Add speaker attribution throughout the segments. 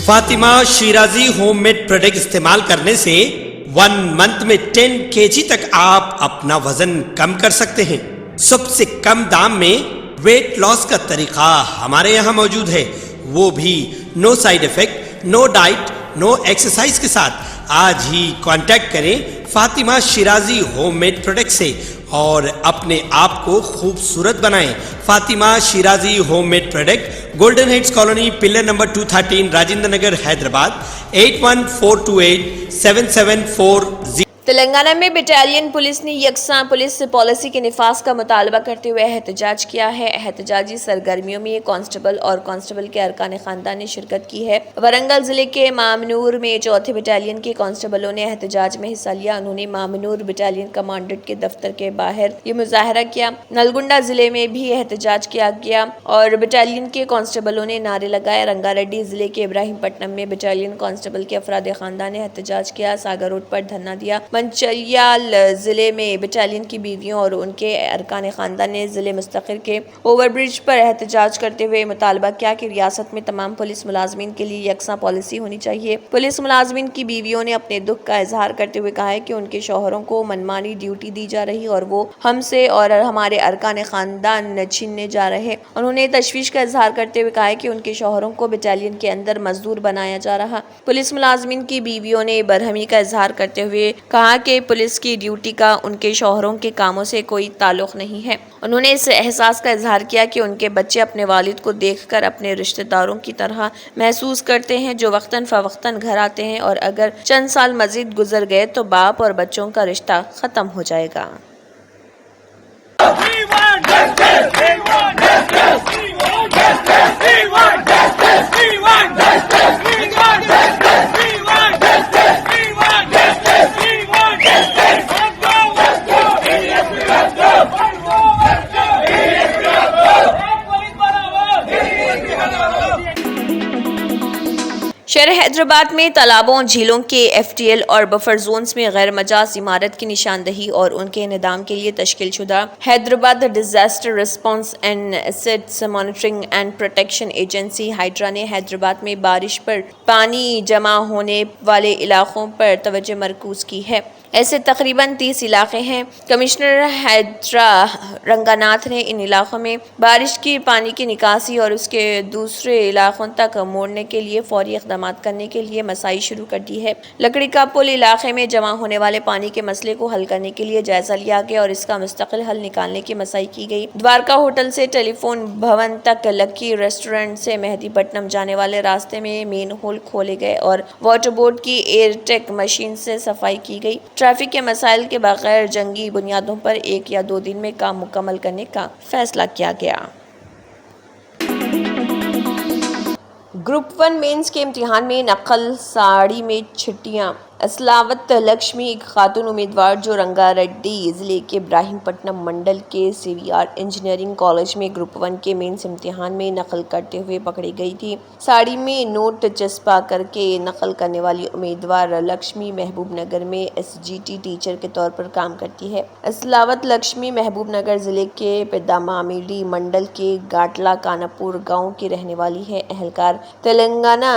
Speaker 1: Fatima Shirazi home made product استعمال کرنے سے 1 منتھ میں 10 kg تک آپ اپنا وزن کم کر سکتے ہیں۔ سب سے کم دام میں ویٹ لاس کا طریقہ ہمارے یہاں موجود ہے، وہ بھی no side effect, no diet, no exercise کے ساتھ۔ آج ہی کانٹیکٹ کریں Fatima Shirazi home made product سے اور اپنے آپ کو خوبصورت بنائیں۔ Fatima Shirazi home made product, golden heights colony, pillar number 213، Rajendra Nagar, Hyderabad, 81428774 7740۔
Speaker 2: Telangana میں بٹالین پولیس نے یکساں پولیس پالیسی کے نفاذ کا مطالبہ کرتے ہوئے احتجاج کیا ہے۔ احتجاجی سرگرمیوں میں کانسٹیبل اور کانسٹیبل کے ارکان خاندان نے شرکت کی ہے۔ ورنگل ضلع کے مامنور میں 4تھے بٹالین کے کانسٹیبلوں نے احتجاج میں حصہ لیا۔ انہوں نے مامنور بٹالین کمانڈنٹ کے دفتر کے باہر یہ مظاہرہ کیا۔ نلگنڈا ضلع میں بھی احتجاج کیا گیا اور بٹالین کے کانسٹیبلوں نے نعرے لگائے۔ رنگا ریڈی ضلع کے ابراہیم پٹنم میں بٹالین کانسٹیبل کے افراد خاندان نے احتجاج کیا، ساگر روڈ پر دھرنا دیا۔ منچریال ضلع میں بٹالین کی بیویوں اور ان کے ارکان خاندان نے ضلع مستقر کے اوور برج پر احتجاج کرتے ہوئے مطالبہ کیا کہ ریاست میں تمام پولیس ملازمین کے لیے یکساں پالیسی ہونی چاہیے۔ پولیس ملازمین کی بیویوں نے اپنے دکھ کا اظہار کرتے ہوئے کہا ہے کہ ان کے شوہروں کو منمانی ڈیوٹی دی جا رہی اور وہ ہم سے اور ہمارے ارکان خاندان چھیننے جا رہے۔ انہوں نے تشویش کا اظہار کرتے ہوئے کہا ہے کہ ان کے شوہروں کو بٹالین کے اندر مزدور بنایا جا رہا۔ پولیس ملازمین کی بیویوں نے برہمی کا اظہار کرتے ہوئے کہا کہ پولیس کی ڈیوٹی کا ان کے شوہروں کے کاموں سے کوئی تعلق نہیں ہے۔ انہوں نے اس احساس کا اظہار کیا کہ ان کے بچے اپنے والد کو دیکھ کر اپنے رشتہ داروں کی طرح محسوس کرتے ہیں جو وقتاً فوقتاً گھر آتے ہیں اور اگر چند سال مزید گزر گئے تو باپ اور بچوں کا رشتہ ختم ہو جائے گا۔ شہر حیدرآباد میں تالابوں، جھیلوں کے FTL اور بفر زونز میں غیر مجاز عمارت کی نشاندہی اور ان کے انہدام کے لیے تشکیل شدہ Hyderabad disaster response and assets monitoring and protection agency HYDRAA نے حیدرآباد میں بارش پر پانی جمع ہونے والے علاقوں پر توجہ مرکوز کی ہے۔ ایسے تقریباً 30 علاقے ہیں۔ کمشنر ہائیڈرا رنگاناتھ نے ان علاقوں میں بارش کی پانی کی نکاسی اور اس کے دوسرے علاقوں تک موڑنے کے لیے فوری اقدامات کرنے کے لیے مساعی شروع کر دی ہے۔ لکڑی کا پل علاقے میں جمع ہونے والے پانی کے مسئلے کو حل کرنے کے لیے جائزہ لیا گیا اور اس کا مستقل حل نکالنے کی مساعی کی گئی۔ دوارکا ہوٹل سے ٹیلی فون بھون تک، لکی ریسٹورنٹ سے مہدی پٹنم جانے والے راستے میں مین ہول کھولے گئے اور واٹر بورڈ کی ایئر ٹیک مشین سے صفائی کی گئی۔ ٹریفک کے مسائل کے بغیر جنگی بنیادوں پر 1 یا 2 دن میں کام مکمل کرنے کا فیصلہ کیا گیا۔ گروپ 1 مینز کے امتحان میں نقل، ساڑی میں چھٹیاں۔ اسلاوت لکشمی ایک خاتون امیدوار جو رنگا ریڈی ضلع کے ابراہیم پٹنم منڈل کے CVR انجینئرنگ کالج میں گروپ 1 کے مینز امتحان میں نقل کرتے ہوئے پکڑی گئی تھی۔ ساڑی میں نوٹ چسپاں کر کے نقل کرنے والی امیدوار لکشمی محبوب نگر میں SGT ٹیچر کے طور پر کام کرتی ہے۔ اسلاوت لکشمی محبوب نگر ضلع کے پیدامامیڈی منڈل کے گاٹلا کاناپور گاؤں کی رہنے والی ہے۔ اہلکار تلنگانہ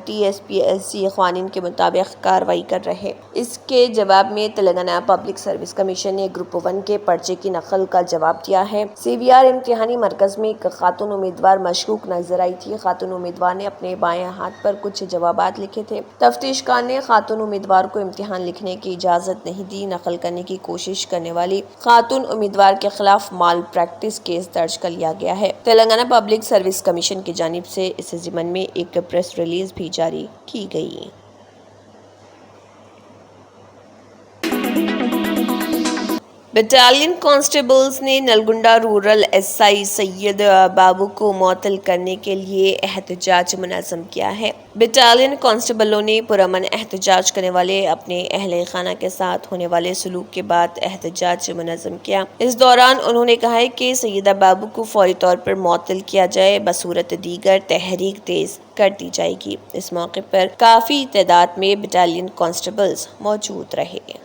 Speaker 2: TSPSC قوانین کے مطابق کارروائی کر رہے۔ اس کے جواب میں تلنگانہ پبلک سروس کمیشن نے گروپ 1 کے پرچے کی نقل کا جواب دیا ہے۔ CVR امتحانی مرکز میں ایک خاتون امیدوار مشکوک نظر آئی تھی۔ خاتون امیدوار نے اپنے بائیں ہاتھ پر کچھ جوابات لکھے تھے۔ تفتیش کار نے خاتون امیدوار کو امتحان لکھنے کی اجازت نہیں دی۔ نقل کرنے کی کوشش کرنے والی خاتون امیدوار کے خلاف مال پریکٹس کیس درج کر لیا گیا ہے۔ تلنگانہ پبلک سروس کمیشن کی جانب سے اس ضمن میں ایک پریس ریلیز بھی جاری کی گئی۔ بٹالین کانسٹیبلز نے نلگنڈا رورل SI سید بابو کو معطل کرنے کے لیے احتجاج منظم کیا ہے۔ بٹالین کانسٹیبلوں نے پرامن احتجاج کرنے والے اپنے اہل خانہ کے ساتھ ہونے والے سلوک کے بعد احتجاج منظم کیا۔ اس دوران انہوں نے کہا ہے کہ سیدہ بابو کو فوری طور پر معطل کیا جائے، بصورت دیگر تحریک تیز کر دی جائے گی۔ اس موقع پر کافی تعداد میں بٹالین کانسٹیبلز موجود رہے۔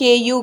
Speaker 2: KU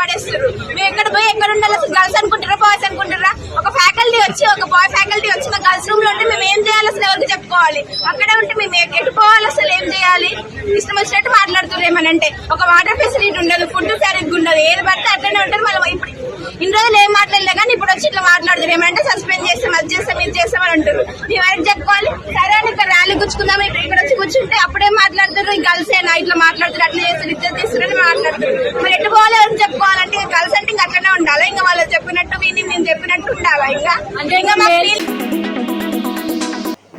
Speaker 3: పడేస్తారు మేము ఎక్కడ పోయి ఎక్కడ ఉండాలి అసలు గర్ల్స్ అనుకుంటారా బాయ్స్ అనుకుంటారా ఒక ఫ్యాకల్టీ వచ్చి ఒక బాయ్ ఫ్యాకల్టీ వచ్చి మా గర్ల్స్ రూమ్ లో ఉంటే మేము ఏం చేయాలి అసలు ఎవరికి చెప్పుకోవాలి అక్కడే ఉంటే మేము ఎటు పోవాలి అసలు ఏం చేయాలి ఇష్టం వచ్చినట్టు మాట్లాడుతున్నారు ఏమనంటే ఒక వాటర్ ఫెసిలిటీ ఉండదు ఫుడ్ సరిగ్గా ఉండదు ఏది పడితే అట్లనే ఉంటుంది మళ్ళీ ఇప్పుడు ఇన్ని రోజులు ఏం మాట్లాడలే కానీ ఇప్పుడు వచ్చి ఇట్లా మాట్లాడుతున్నారు ఏమంటే సస్పెండ్ చేస్తాం అది చేస్తాం ఇది చేస్తామని అంటారు మేము ఎవరికి చెప్పుకోవాలి సరే అని ఇక్కడ ర్యాలీ కూర్చుకుందాం ఇక్కడ వచ్చి కూర్చుంటే అప్పుడే మాట్లాడుతారు ఈ గర్ల్స్ ఏనా ఇట్లా మాట్లాడుతారు అట్లా చేస్తారు ఇట్లా తీస్తారని మాట్లాడుతారు మరి ఎటు పోవాలి ఎవరికి చెప్పుకోవాలంటే గర్ల్స్ అంటే ఇంకా అట్లనే ఉండాలా ఇంకా వాళ్ళు చెప్పినట్టు విని మేము చెప్పినట్టు ఉండాలా ఇంకా అంటే ఇంకా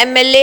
Speaker 2: MLA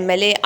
Speaker 2: MLA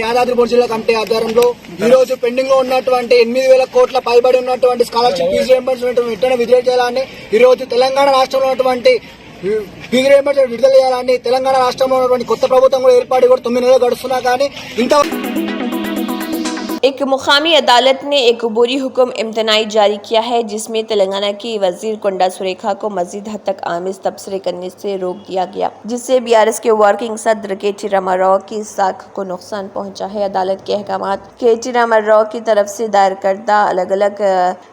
Speaker 4: యాదాద్రి భువనగిరి జిల్లా కమిటీ ఆధ్వర్యంలో ఈ రోజు పెండింగ్ లో ఉన్నటువంటి 8,000 కోట్ల పైబడి ఉన్నటువంటి స్కాలర్షిప్ ఫీజు రియంబర్స్మెంట్ వెంటనే విడుదల చేయాలని, ఈ రోజు తెలంగాణ రాష్ట్రంలో ఉన్నటువంటి ఫీజు రియంబర్స్మెంట్ విడుదల చేయాలని, తెలంగాణ రాష్ట్రంలో ఉన్నటువంటి కొత్త ప్రభుత్వం కూడా ఏర్పాటు కూడా 9 నెలలు గడుస్తున్నా కానీ ఇంత
Speaker 2: ایک مقامی عدالت نے ایک عبوری حکم امتناعی جاری کیا ہے جس میں تلنگانہ کی وزیر کنڈا سریکھا کو مزید حد تک آمیز تبصرے کرنے سے روک دیا گیا، جس سے BRS کے ورکنگ صدر KT راما راؤ کی ساکھ کو نقصان پہنچا ہے۔ عدالت کے احکامات KT راما راؤ کی طرف سے دائر کردہ الگ الگ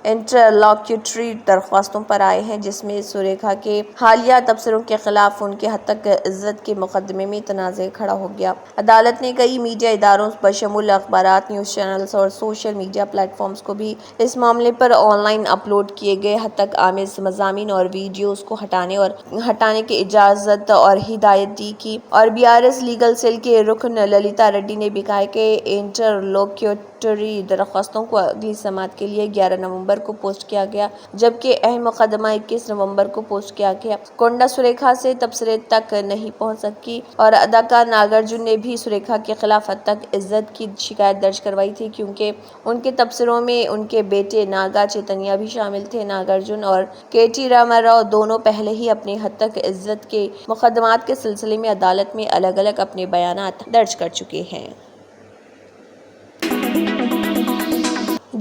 Speaker 2: انٹرلاکیوٹری درخواستوں پر آئے ہیں، جس میں سریکھا کے حالیہ تبصروں کے خلاف ان کے حد تک عزت کے مقدمے میں تنازع کھڑا ہو گیا۔ عدالت نے کئی میڈیا اداروں بشمول اخبارات، نیوز چینلز اور سوشل میڈیا پلیٹ فارمز کو بھی اس معاملے پر آن لائن اپلوڈ کیے گئے حد تک آمیز مضامین اور ویڈیوز کو ہٹانے کی اجازت اور ہدایت دی کی، اور BRS لیگل سیل کے رکن للیتا ریڈی نے بھی کہا کہ انٹرلوکیوٹری درخواستوں کو اگلی سماعت کے لیے 11 نومبر کو پوسٹ کیا گیا، جبکہ اہم مقدمہ 21 نومبر کو پوسٹ کیا گیا۔ کنڈا سریکھا سے تبصرے تک نہیں پہنچ سکی اور اداکار ناگارجن نے بھی سریکھا کے خلاف حد تک عزت کی شکایت درج کروائی تھی، کیونکہ ان کے تبصروں میں ان کے بیٹے ناگا چیتنیا بھی شامل تھے۔ ناگارجن اور KT راما راؤ دونوں پہلے ہی اپنی حد تک عزت کے مقدمات کے سلسلے میں عدالت میں الگ الگ اپنے بیانات درج کر چکے ہیں۔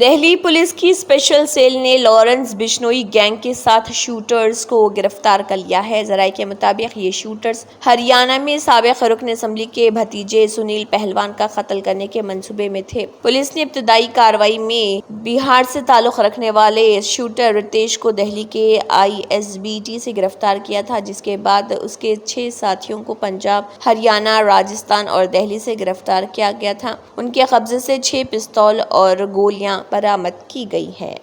Speaker 2: دہلی پولیس کی اسپیشل سیل نے لارنس بشنوئی گینگ کے 7 شوٹرز کو گرفتار کر لیا ہے۔ ذرائع کے مطابق یہ شوٹرز ہریانہ میں سابق رکن اسمبلی کے بھتیجے سنیل پہلوان کا قتل کرنے کے منصوبے میں تھے۔ پولیس نے ابتدائی کارروائی میں بہار سے تعلق رکھنے والے شوٹر رتیش کو دہلی کے ISBT سے گرفتار کیا تھا، جس کے بعد اس کے 6 ساتھیوں کو پنجاب، ہریانہ، راجستھان اور دہلی سے گرفتار کیا گیا تھا۔ ان کے قبضے سے 6 پستول اور گولیاں برآمد کی گئی ہے۔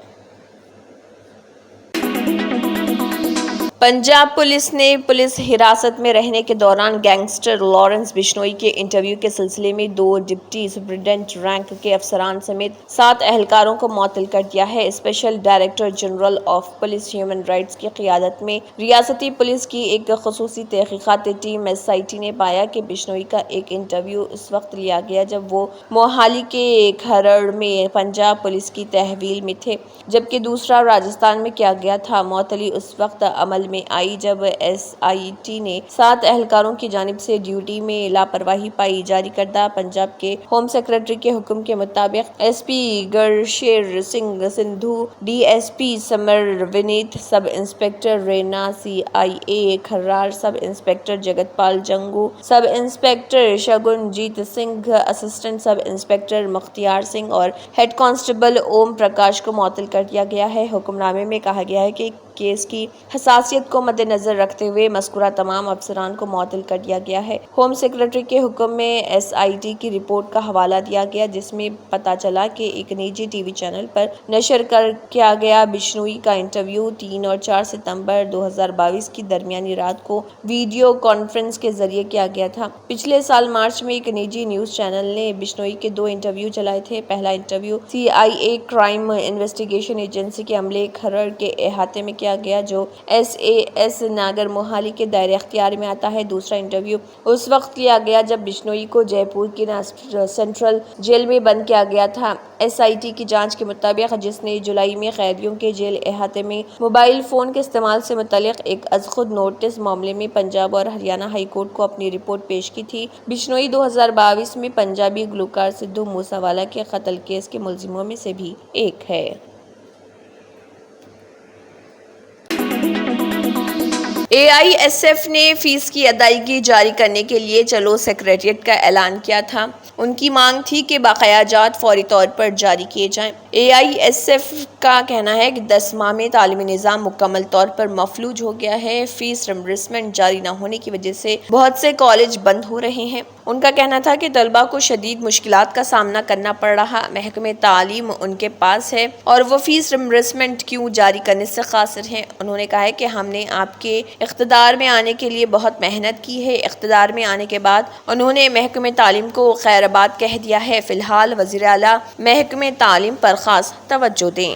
Speaker 2: پنجاب پولیس نے پولیس حراست میں رہنے کے دوران گینگسٹر لارنس بشنوئی کے انٹرویو کے سلسلے میں 2 ڈپٹی سپرنٹینڈنٹ رینک کے افسران سمیت 7 اہلکاروں کو معطل کر دیا ہے۔ Special director general of police human rights کی قیادت میں ریاستی پولیس کی ایک خصوصی تحقیقاتی ٹیم SIT نے پایا کہ بشنوئی کا ایک انٹرویو اس وقت لیا گیا جب وہ موہالی کے کھرڑ میں پنجاب پولیس کی تحویل میں تھے، جبکہ دوسرا راجستھان میں کیا گیا تھا۔ معطلی اس وقت عمل میں آئی جب SIT نے 7 اہلکاروں کی جانب سے ڈیوٹی میں لاپرواہی پائی۔ جاری کردہ پنجاب کے ہوم سیکرٹری کے حکم کے مطابق SP Gursher Singh Sandhu, DSP Samar Vineet, sub inspector Reena CIA Kharar, sub inspector Jagat Pal Jangu, sub inspector Shagun Jeet Singh, assistant sub inspector Mukhtiar Singh اور ہیڈ کانسٹیبل اوم پرکاش کو معطل کر دیا گیا ہے۔ حکم نامے میں کہا گیا ہے کہ کیس کی حساسیت کو مد نظر رکھتے ہوئے مذکورہ تمام افسران کو معطل کر دیا گیا ہے۔ ہوم سیکرٹری کے حکم میں SIT کی رپورٹ کا حوالہ دیا گیا، جس میں پتہ چلا کہ ایک نجی TV چینل پر نشر کیا گیا بشنوئی کا انٹرویو 3 اور 4 ستمبر 2022 کی درمیانی رات کو ویڈیو کانفرنس کے ذریعے کیا گیا تھا۔ پچھلے سال مارچ میں ایک نجی نیوز چینل نے بشنوئی کے 2 انٹرویو چلائے تھے۔ پہلا interview CIA crime investigation agency کے عملے کھرڑ کے احاطے میں کیا گیا، جو SAS ناگر موہالی کے دائرہ اختیار میں آتا ہے۔ دوسرا انٹرویو اس وقت لیا گیا جب بشنوئی کو جے پور کی سینٹرل جیل میں بند کیا گیا تھا۔ SIT کی جانچ کے مطابق، جس نے جولائی میں قیدیوں کے جیل احاطے میں موبائل فون کے استعمال سے متعلق ایک از خود نوٹس معاملے میں پنجاب اور ہریانہ ہائی کورٹ کو اپنی رپورٹ پیش کی تھی، بشنوئی 2022 میں پنجابی گلوکار سدھو موسیوالا کے قتل کیس کے ملزموں میں سے بھی ایک ہے۔ AISF نے فیس کی ادائیگی جاری کرنے کے لیے چلو سیکریٹریٹ کا اعلان کیا تھا۔ ان کی مانگ تھی کہ بقایا جات فوری طور پر جاری کیے جائیں۔ AISF کا کہنا ہے کہ 10 ماہ میں تعلیمی نظام مکمل طور پر مفلوج ہو گیا ہے۔ فیس ریمبرسمنٹ جاری نہ ہونے کی وجہ سے بہت سے کالج بند ہو رہے ہیں۔ ان کا کہنا تھا کہ طلباء کو شدید مشکلات کا سامنا کرنا پڑ رہا، محکمہ تعلیم ان کے پاس ہے اور وہ فیس ریمبرسمنٹ کیوں جاری کرنے سے قاصر ہیں۔ انہوں نے کہا ہے کہ ہم نے آپ کے اقتدار میں آنے کے لیے بہت محنت کی ہے۔ اقتدار میں آنے کے بعد انہوں نے محکمہ تعلیم کو خیر آباد کہہ دیا ہے۔ فی الحال وزیر اعلیٰ محکمہ تعلیم پر خاص توجہ دیں۔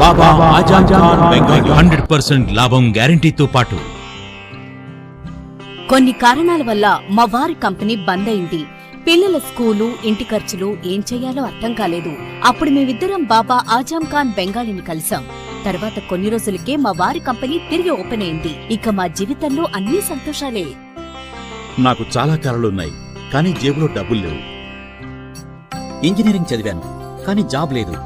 Speaker 5: బాబా ఆజం ఖాన్ బెంగాలీ 100% లాభం గ్యారెంటీతో పాటు
Speaker 6: కొన్ని కారణాల వల్ల మా వారి కంపెనీ బంద్ అయింది. పిల్లల స్కూలు, ఇంటి ఖర్చులు ఏం చేయాలో అర్థం కాలేదు. అప్పుడు మేమిద్దరం బాబా ఆజం ఖాన్ బెంగాలీని కలిసాం. తర్వాత కొన్ని రోజులకే మా వారి కంపెనీ తిరిగి ఓపెన్ అయింది. ఇక మా జీవితంలో అన్ని సంతోషాలే.
Speaker 7: నాకు చాలా కలలున్నాయి, కానీ జేబులో డబ్బులు లేవు. ఇంజనీరింగ్ చదివాను, కానీ జాబ్ లేదు.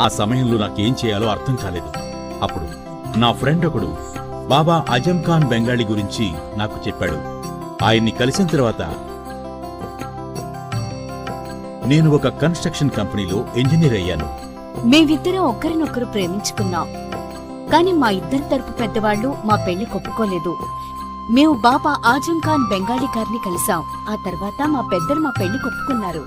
Speaker 7: ఆ సమయంలో నాకేం చేయాలో అర్థం కాలేదు. అప్పుడు నా ఫ్రెండ్ ఒకడు బాబా ఆజం ఖాన్ బెంగాలీ గురించి నాకు చెప్పాడు. ఆయన్ని కలిసిన తర్వాత నేను ఒక కన్స్ట్రక్షన్ కంపెనీలో ఇంజనీర్ అయ్యాను.
Speaker 6: మేమిద్దరం ఒకరినొకరు ప్రేమించుకున్నాం. కాని మా ఇద్దరి తరపు పెద్దవాళ్లు మా పెళ్లి ఒప్పుకోలేదు. మేము బాబా ఆజం ఖాన్ బెంగాలీ గారిని కలిసాం. ఆ తర్వాత మా పెద్దలు మా పెళ్లి ఒప్పుకున్నారు.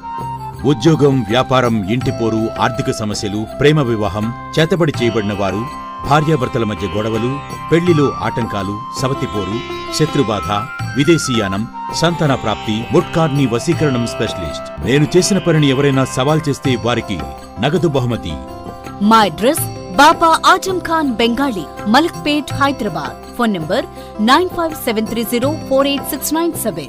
Speaker 7: ఉద్యోగం, వ్యాపారం, ఇంటి పోరు, ఆర్థిక సమస్యలు, ప్రేమ వివాహం, చేతబడి చేయబడిన వారు, భార్యాభర్తల మధ్య గొడవలు, పెళ్లిలో ఆటంకాలు, సవతిపోరు, శత్రుబాధ, విదేశీయానం, సంతాన ప్రాప్తి, ముట్కార్ని వశీకరణం స్పెషలిస్ట్. నేను చేసిన పనిని ఎవరైనా సవాల్ చేస్తే వారికి నగదు బహుమతి.
Speaker 6: మా address Baba Azam Khan Bengali, Malakpet, Hyderabad. Phone number 9573048697.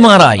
Speaker 5: MRI,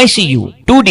Speaker 5: ICU, 2D